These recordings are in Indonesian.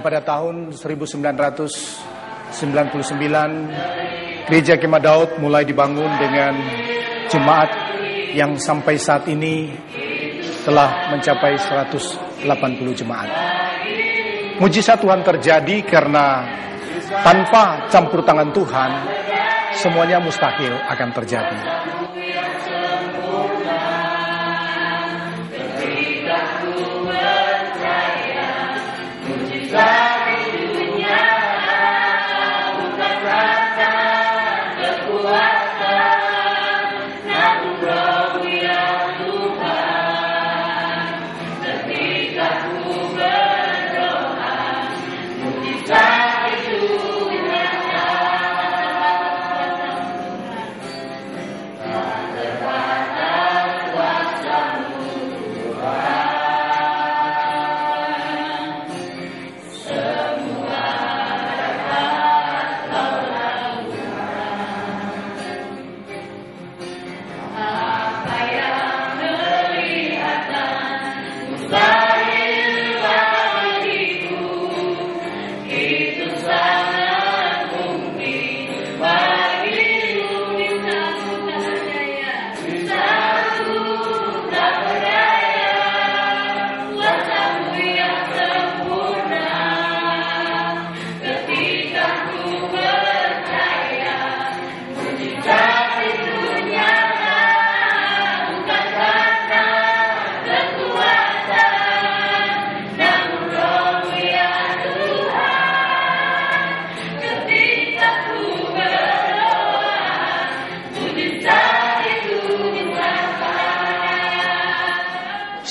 pada tahun 1999 Gereja Kemah Daud mulai dibangun dengan jemaat yang sampai saat ini telah mencapai 180 jemaat. Mujizat Tuhan terjadi karena tanpa campur tangan Tuhan semuanya mustahil akan terjadi.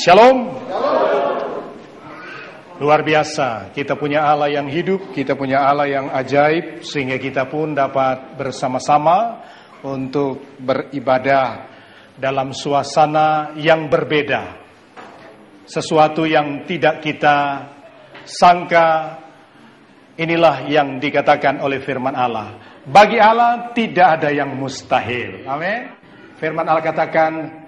Shalom. Luar biasa, kita punya Allah yang hidup, kita punya Allah yang ajaib, sehingga kita pun dapat bersama-sama untuk beribadah dalam suasana yang berbeda. Sesuatu yang tidak kita sangka, inilah yang dikatakan oleh firman Allah. Bagi Allah tidak ada yang mustahil. Amin. Firman Allah katakan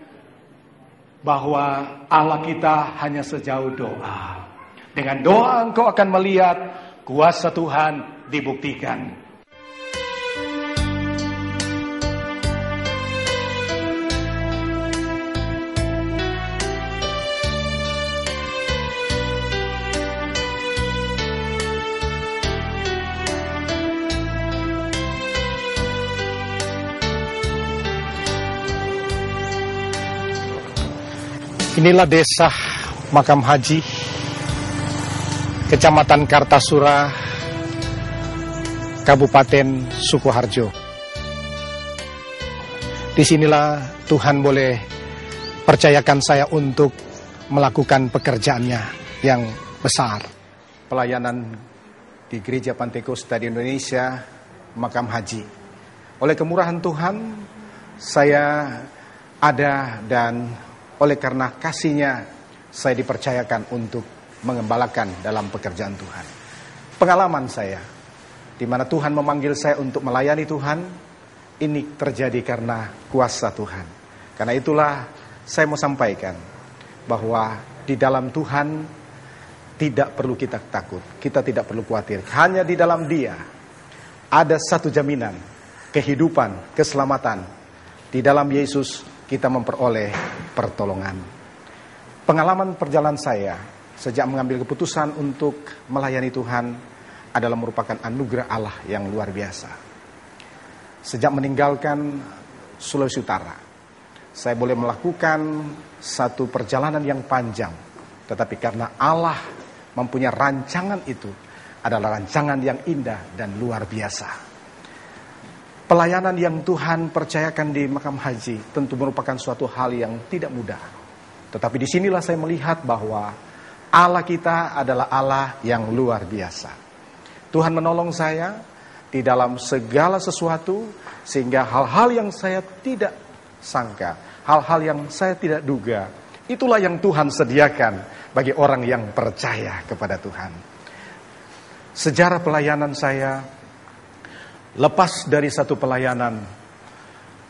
bahwa Allah kita hanya sejauh doa. Dengan doa engkau akan melihat kuasa Tuhan dibuktikan. Inilah desa Makam Haji, Kecamatan Kartasura, Kabupaten Sukoharjo. Disinilah Tuhan boleh percayakan saya untuk melakukan pekerjaannya yang besar. Pelayanan di Gereja Pantekosta di Indonesia, Makam Haji. Oleh kemurahan Tuhan, saya ada dan oleh karena kasih-Nya saya dipercayakan untuk mengembalakan dalam pekerjaan Tuhan. Pengalaman saya, di mana Tuhan memanggil saya untuk melayani Tuhan, ini terjadi karena kuasa Tuhan. Karena itulah saya mau sampaikan bahwa di dalam Tuhan tidak perlu kita takut, kita tidak perlu khawatir. Hanya di dalam Dia ada satu jaminan, kehidupan, keselamatan. Di dalam Yesus kita memperoleh pertolongan. Pengalaman perjalanan saya sejak mengambil keputusan untuk melayani Tuhan adalah merupakan anugerah Allah yang luar biasa. Sejak meninggalkan Sulawesi Utara, saya boleh melakukan satu perjalanan yang panjang. Tetapi karena Allah mempunyai rancangan itu adalah rancangan yang indah dan luar biasa. Pelayanan yang Tuhan percayakan di Makam Haji tentu merupakan suatu hal yang tidak mudah. Tetapi disinilah saya melihat bahwa Allah kita adalah Allah yang luar biasa. Tuhan menolong saya di dalam segala sesuatu, sehingga hal-hal yang saya tidak sangka, hal-hal yang saya tidak duga, itulah yang Tuhan sediakan bagi orang yang percaya kepada Tuhan. Sejarah pelayanan saya, lepas dari satu pelayanan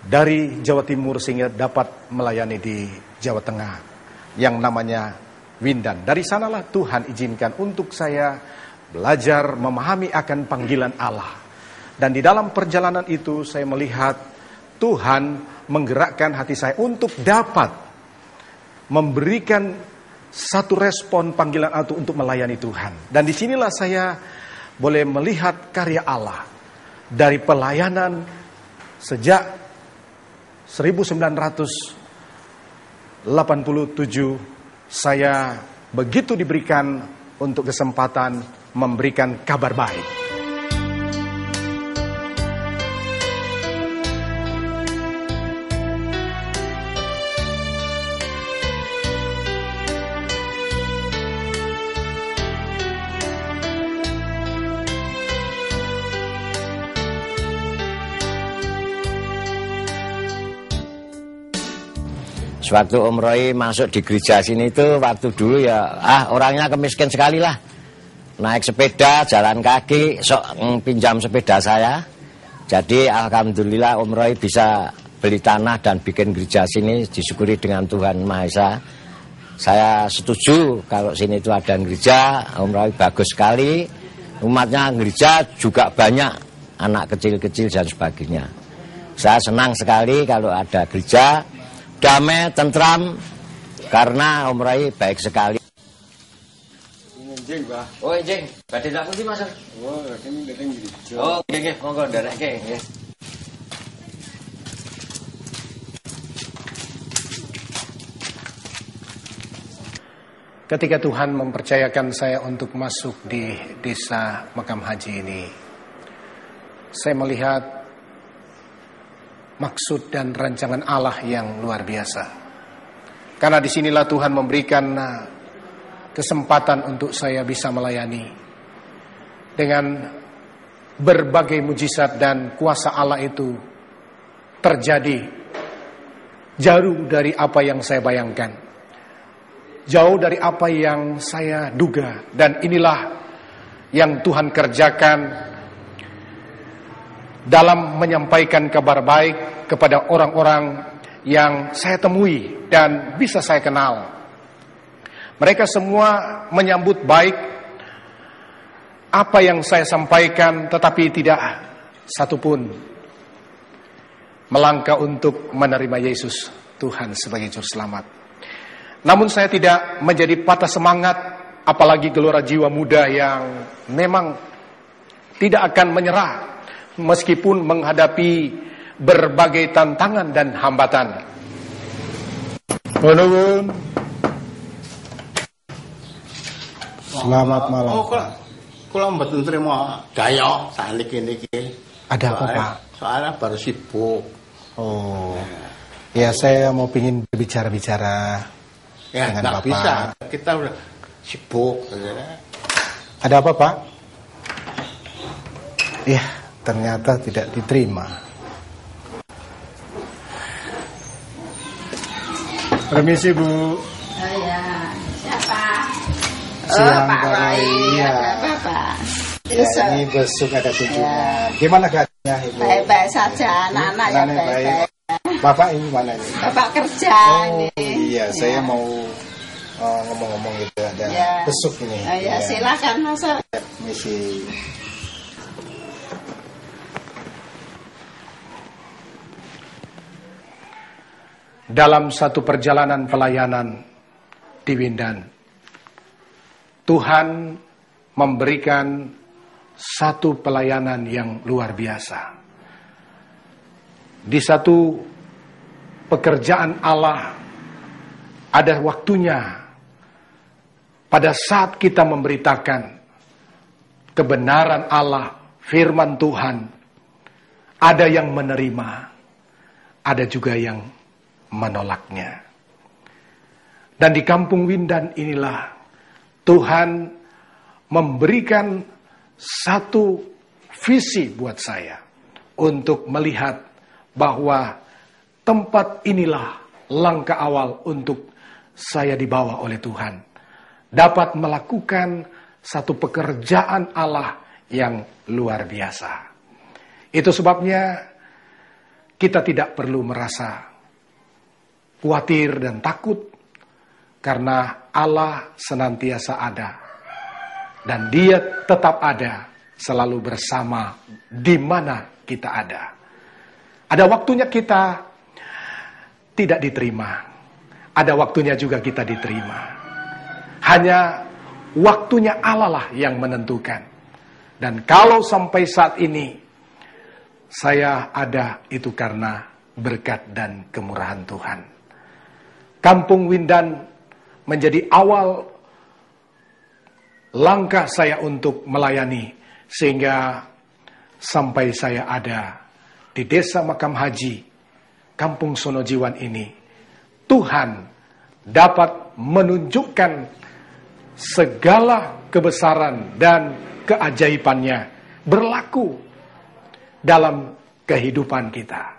dari Jawa Timur sehingga dapat melayani di Jawa Tengah yang namanya Windan. Dari sanalah Tuhan izinkan untuk saya belajar memahami akan panggilan Allah. Dan di dalam perjalanan itu saya melihat Tuhan menggerakkan hati saya untuk dapat memberikan satu respon panggilan itu untuk melayani Tuhan. Dan disinilah saya boleh melihat karya Allah dari pelayanan sejak 1987. Saya begitu diberikan untuk kesempatan memberikan kabar baik. Sewaktu Om Roy masuk di gereja sini itu waktu dulu ya orangnya kemiskin sekali lah. Naik sepeda, jalan kaki, pinjam sepeda saya. Jadi alhamdulillah Om Roy bisa beli tanah dan bikin gereja sini, disyukuri dengan Tuhan Maha Esa. Saya setuju kalau sini itu ada gereja, Om Roy bagus sekali. Umatnya gereja juga banyak, anak kecil-kecil dan sebagainya. Saya senang sekali kalau ada gereja. Damai, tentram, karena Om Roy baik sekali. Injing, Pak. Oh, injing. Badhe lak pundi, Mas? Oh, ini datang gereja. Oh, nggih, monggo nderekke nggih. Ketika Tuhan mempercayakan saya untuk masuk di desa Makam Haji ini, saya melihat maksud dan rancangan Allah yang luar biasa. Karena disinilah Tuhan memberikan kesempatan untuk saya bisa melayani dengan berbagai mujizat, dan kuasa Allah itu terjadi jauh dari apa yang saya bayangkan, jauh dari apa yang saya duga. Dan inilah yang Tuhan kerjakan dalam menyampaikan kabar baik kepada orang-orang yang saya temui dan bisa saya kenal. Mereka semua menyambut baik apa yang saya sampaikan, tetapi tidak satupun melangkah untuk menerima Yesus Tuhan sebagai Juru Selamat. Namun saya tidak menjadi patah semangat, apalagi gelora jiwa muda yang memang tidak akan menyerah meskipun menghadapi berbagai tantangan dan hambatan. Nuwun. Selamat malam. Oh, kula mboten trima daya saniki niki. Ada apa, Pak? Soalnya baru sibuk. Oh, ya saya mau pingin berbicara-bicara Ya, dengan nggak Bapak. bisa. Kita udah sibuk. Ada apa, Pak? Ya, ternyata tidak diterima. Permisi, Bu. Oh ya, siapa? Siang, Pak Pak Roy. Iya. Apa, Pak? Ya, ini besok ada kunjungan. Gimana keadaannya, Ibu? Baik-baik saja, anak-anak ya Anak-anak baik-baik. Bapak ini mana ini? Bapak kerja Oh ini. iya, saya Ya. mau ngomong-ngomong gitu, ada Ya. besuk ini. Oh ya, silakan masuk. Misi. Dalam satu perjalanan pelayanan di Windan, Tuhan memberikan satu pelayanan yang luar biasa. Di satu pekerjaan Allah ada waktunya. Pada saat kita memberitakan kebenaran Allah, firman Tuhan, ada yang menerima, ada juga yang menolaknya. Dan di kampung Windan inilah Tuhan memberikan satu visi buat saya untuk melihat bahwa tempat inilah langkah awal untuk saya dibawa oleh Tuhan, dapat melakukan satu pekerjaan Allah yang luar biasa. Itu sebabnya kita tidak perlu merasa khawatir dan takut, karena Allah senantiasa ada Dan Dia tetap ada, selalu bersama di mana kita ada. Ada waktunya kita tidak diterima. Ada waktunya juga kita diterima. Hanya waktunya Allah lah yang menentukan. Dan kalau sampai saat ini saya ada, itu karena berkat dan kemurahan Tuhan. Kampung Windan menjadi awal langkah saya untuk melayani, sehingga sampai saya ada di Desa Makam Haji, Kampung Sonojiwan ini. Tuhan dapat menunjukkan segala kebesaran dan keajaibannya berlaku dalam kehidupan kita.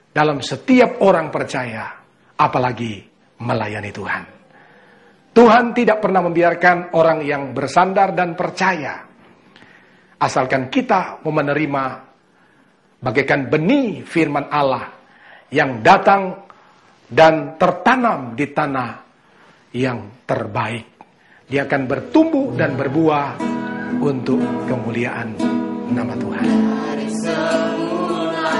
Dalam setiap orang percaya, apalagi melayani Tuhan. Tuhan tidak pernah membiarkan orang yang bersandar dan percaya. Asalkan kita mau menerima bagaikan benih firman Allah yang datang dan tertanam di tanah yang terbaik. Dia akan bertumbuh dan berbuah untuk kemuliaan nama Tuhan. Dari semula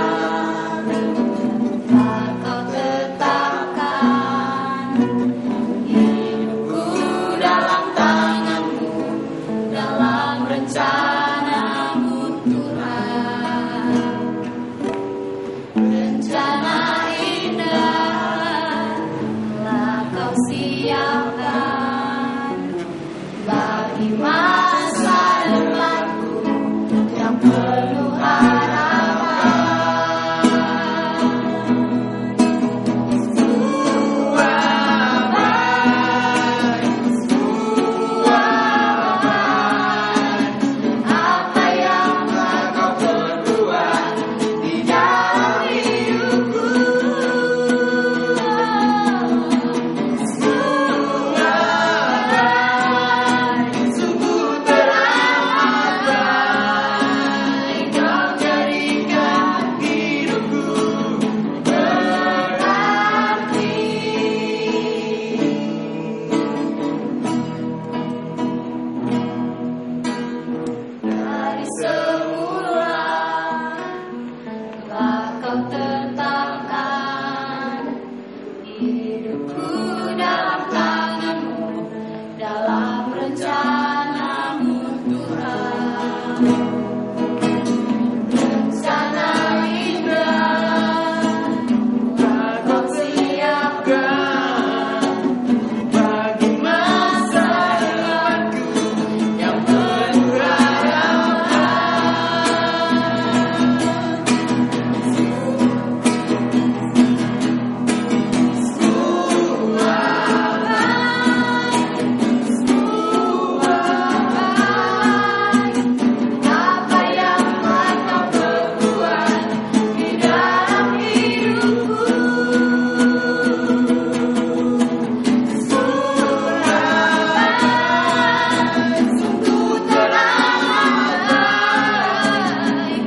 Kau tetapkan hidupku dalam tangan-Mu, dalam rencana-Mu Tuhan. Rencana indah telah Kau siapkan bagi masa depanku yang penuh harapan. Apa yang telah Kau perbuat di dalam hidupku, sungguh teramat baik. Kau jadikan hidupku berarti. Dari semula telah Kau tetapkan hidupku dalam tangan-Mu, dalam rencana-Mu Tuhan. Rencana indah telah Kau siapkan bagi masa depanku yang penuh apa yang telah Kau perbuat di dalam hidupku, sungguh teramat baik.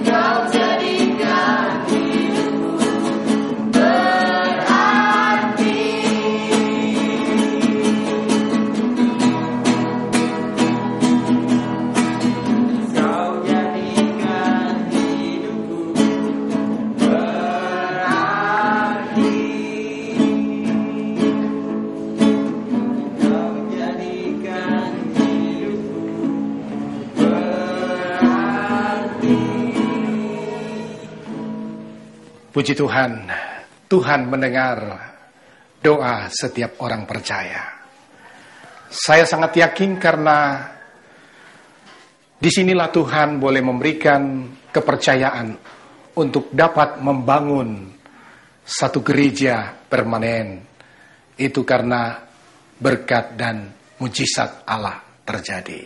Kau jadikan hidupku berarti. Kau jadikan hidupku berarti. Kau jadikan hidupku berarti. Puji Tuhan, Tuhan mendengar doa setiap orang percaya. Saya sangat yakin karena disinilah Tuhan boleh memberikan kepercayaan untuk dapat membangun satu gereja permanen. Itu karena berkat dan mujizat Allah terjadi.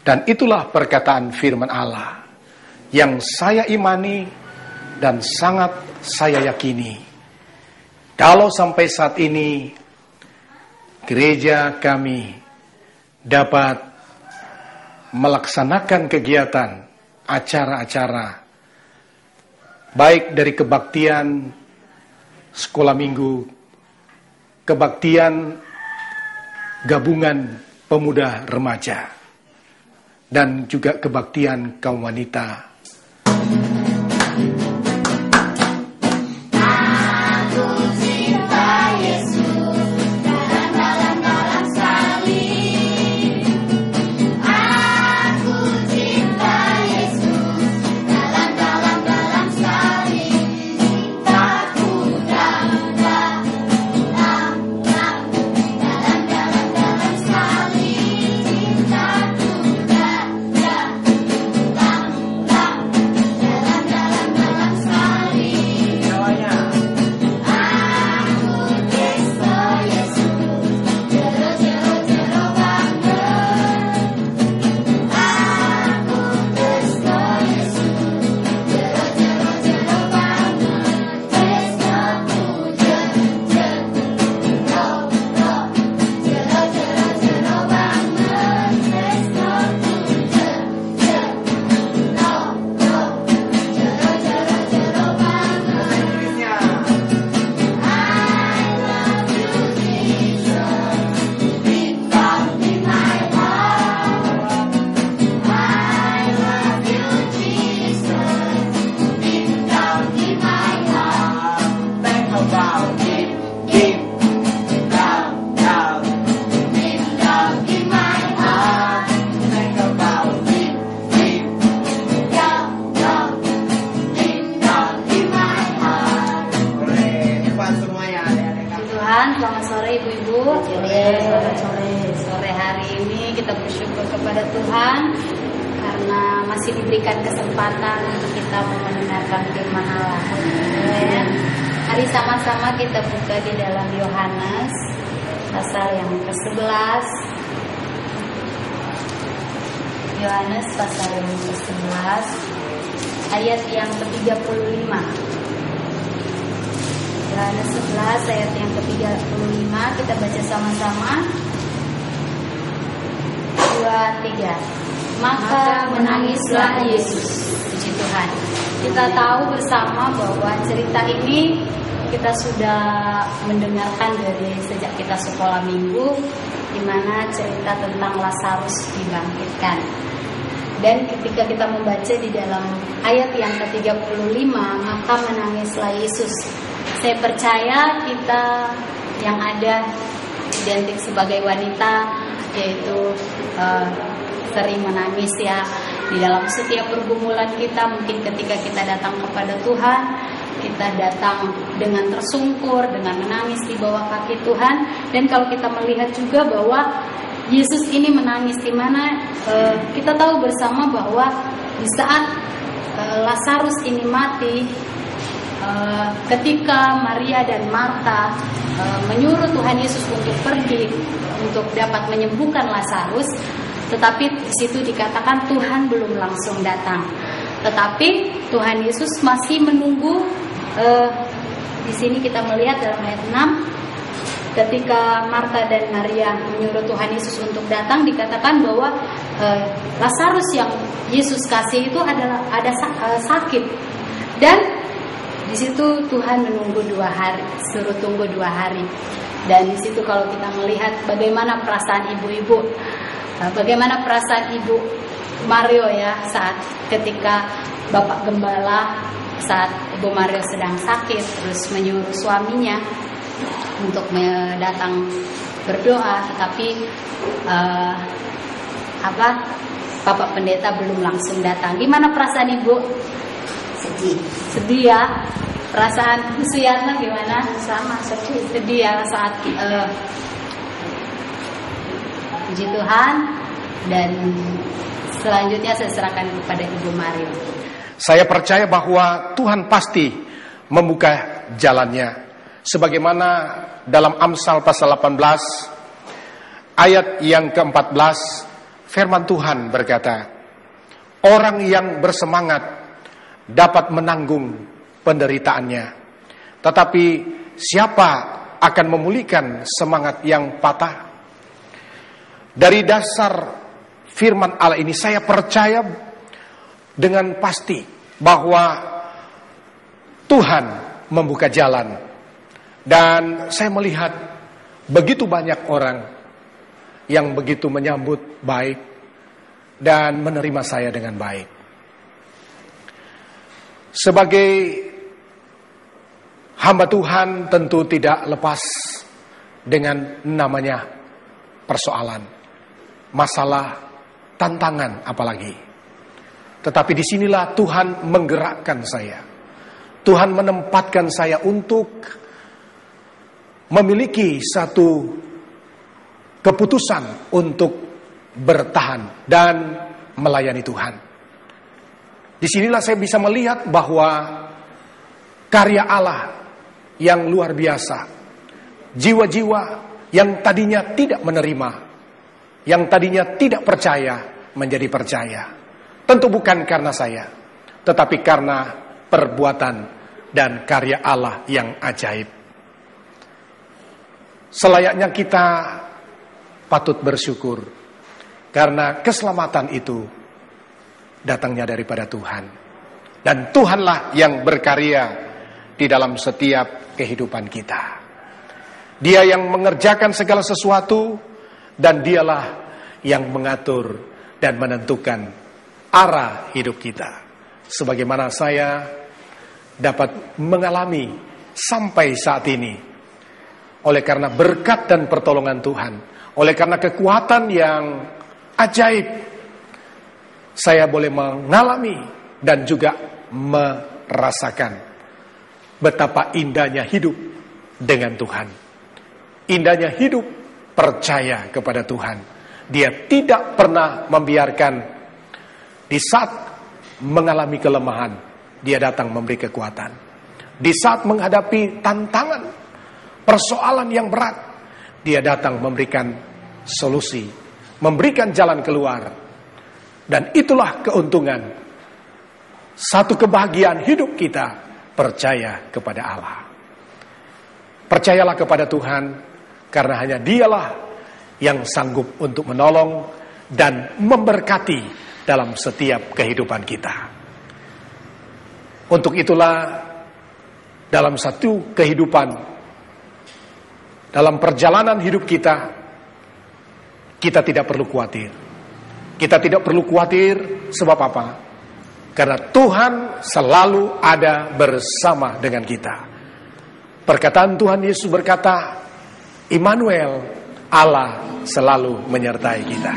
Dan itulah perkataan firman Allah yang saya imani dan sangat saya yakini. Kalau sampai saat ini gereja kami dapat melaksanakan kegiatan, acara-acara, baik dari kebaktian sekolah minggu, kebaktian gabungan pemuda remaja dan juga kebaktian kaum wanita. Selamat sore ibu-ibu. Sore hari ini kita bersyukur kepada Tuhan karena masih diberikan kesempatan untuk kita mendengarkan firman Allah. Mari sama-sama kita buka di dalam Yohanes pasal yang ke-11. Yohanes pasal yang ke-11 ayat yang ke-35. Yohanes 11 ayat yang ke-35, kita baca sama-sama. 2, 3. Maka menangislah Yesus. Puji Tuhan. Kita tahu bersama bahwa cerita ini kita sudah mendengarkan dari sejak kita sekolah minggu, di mana cerita tentang Lazarus dibangkitkan. Dan ketika kita membaca di dalam ayat yang ke-35, maka menangislah Yesus. Saya percaya kita yang ada identik sebagai wanita, yaitu sering menangis ya di dalam setiap pergumulan kita. Mungkin ketika kita datang kepada Tuhan, kita datang dengan tersungkur, dengan menangis di bawah kaki Tuhan. Dan kalau kita melihat juga bahwa Yesus ini menangis, di mana kita tahu bersama bahwa di saat Lazarus ini mati, ketika Maria dan Marta menyuruh Tuhan Yesus untuk pergi untuk dapat menyembuhkan Lazarus, tetapi di situ dikatakan Tuhan belum langsung datang. Tetapi Tuhan Yesus masih menunggu. Di sini kita melihat dalam ayat 6, ketika Marta dan Maria menyuruh Tuhan Yesus untuk datang, dikatakan bahwa Lazarus yang Yesus kasih itu adalah sakit. Dan di situ Tuhan menunggu 2 hari, suruh tunggu 2 hari. Dan di situ kalau kita melihat bagaimana perasaan ibu-ibu, bagaimana perasaan Ibu Mario ya saat ketika Bapak Gembala, saat Ibu Mario sedang sakit, terus menyuruh suaminya untuk datang berdoa, tapi Bapak Pendeta belum langsung datang. Gimana perasaan Ibu? Sedih ya. Perasaan Bu Suyarna gimana? Sama, sedih ya saat puji Tuhan. Dan selanjutnya saya serahkan kepada Ibu Mario. Saya percaya bahwa Tuhan pasti membuka jalannya, sebagaimana dalam Amsal pasal 18 ayat yang ke-14, firman Tuhan berkata, orang yang bersemangat dapat menanggung penderitaannya, tetapi siapa akan memulihkan semangat yang patah? Dari dasar firman Allah ini saya percaya dengan pasti bahwa Tuhan membuka jalan. Dan saya melihat begitu banyak orang yang begitu menyambut baik dan menerima saya dengan baik. Sebagai hamba Tuhan tentu tidak lepas dengan namanya persoalan, masalah, tantangan apalagi. Tetapi disinilah Tuhan menggerakkan saya. Tuhan menempatkan saya untuk memiliki satu keputusan untuk bertahan dan melayani Tuhan. Disinilah saya bisa melihat bahwa karya Allah yang luar biasa, jiwa-jiwa yang tadinya tidak menerima, yang tadinya tidak percaya menjadi percaya. Tentu bukan karena saya, tetapi karena perbuatan dan karya Allah yang ajaib. Selayaknya kita patut bersyukur karena keselamatan itu datangnya daripada Tuhan. Dan Tuhanlah yang berkarya di dalam setiap kehidupan kita. Dia yang mengerjakan segala sesuatu dan dialah yang mengatur dan menentukan arah hidup kita. Sebagaimana saya dapat mengalami sampai saat ini. Oleh karena berkat dan pertolongan Tuhan, oleh karena kekuatan yang ajaib, saya boleh mengalami dan juga merasakan betapa indahnya hidup dengan Tuhan. Indahnya hidup percaya kepada Tuhan. Dia tidak pernah membiarkan di saat mengalami kelemahan, dia datang memberi kekuatan. Di saat menghadapi tantangan, persoalan yang berat, dia datang memberikan solusi, memberikan jalan keluar. Dan itulah keuntungan, satu kebahagiaan hidup kita, percaya kepada Allah. Percayalah kepada Tuhan, karena hanya dialah yang sanggup untuk menolong dan memberkati dalam setiap kehidupan kita. Untuk itulah, dalam satu kehidupan, dalam perjalanan hidup kita, kita tidak perlu khawatir. Kita tidak perlu khawatir sebab apa? Karena Tuhan selalu ada bersama dengan kita. Perkataan Tuhan Yesus berkata, Immanuel, Allah selalu menyertai kita.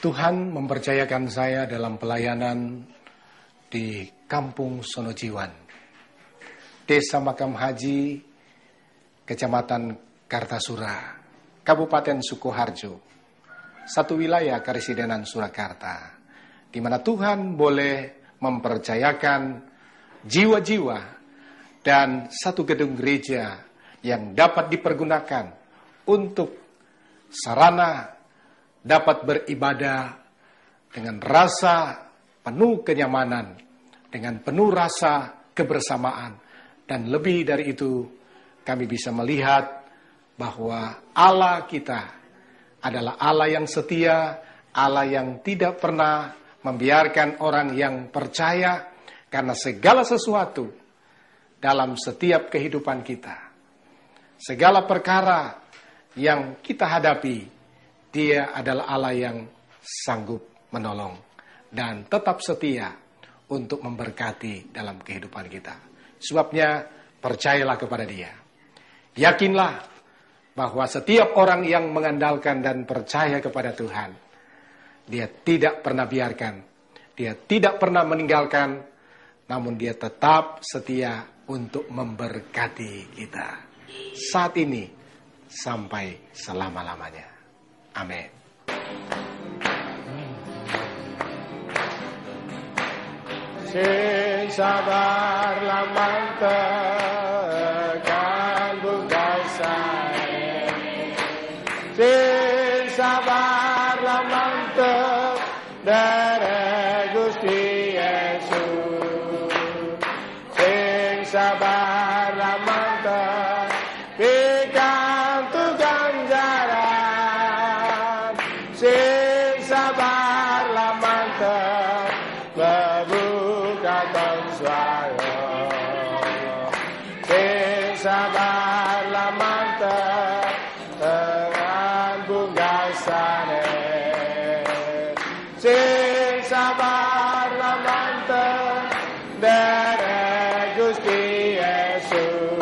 Tuhan mempercayakan saya dalam pelayanan di Kampung Sonojiwan, Desa Makam Haji, Kecamatan Kartasura, Kabupaten Sukoharjo, satu wilayah Karesidenan Surakarta, di mana Tuhan boleh mempercayakan jiwa-jiwa dan satu gedung gereja yang dapat dipergunakan untuk sarana dapat beribadah dengan rasa penuh kenyamanan, dengan penuh rasa kebersamaan, dan lebih dari itu kami bisa melihat bahwa Allah kita adalah Allah yang setia, Allah yang tidak pernah membiarkan orang yang percaya, karena segala sesuatu dalam setiap kehidupan kita, segala perkara yang kita hadapi, Dia adalah Allah yang sanggup menolong dan tetap setia untuk memberkati dalam kehidupan kita. Sebabnya percayalah kepada Dia. Yakinlah bahwa setiap orang yang mengandalkan dan percaya kepada Tuhan, Dia tidak pernah biarkan, Dia tidak pernah meninggalkan, namun Dia tetap setia untuk memberkati kita saat ini sampai selama-lamanya. Amin. Sin sabarlah mantekan bukai saya, sin sabarlah mantep dari Gusti Yesus, sin sabarlah mantep pikantuk ganjaran, sin sabarlah mantep bebukakan suara, sin sabarlah mantep dengan bunggasane, sin sabarlah mantep dari Gusti Yesus.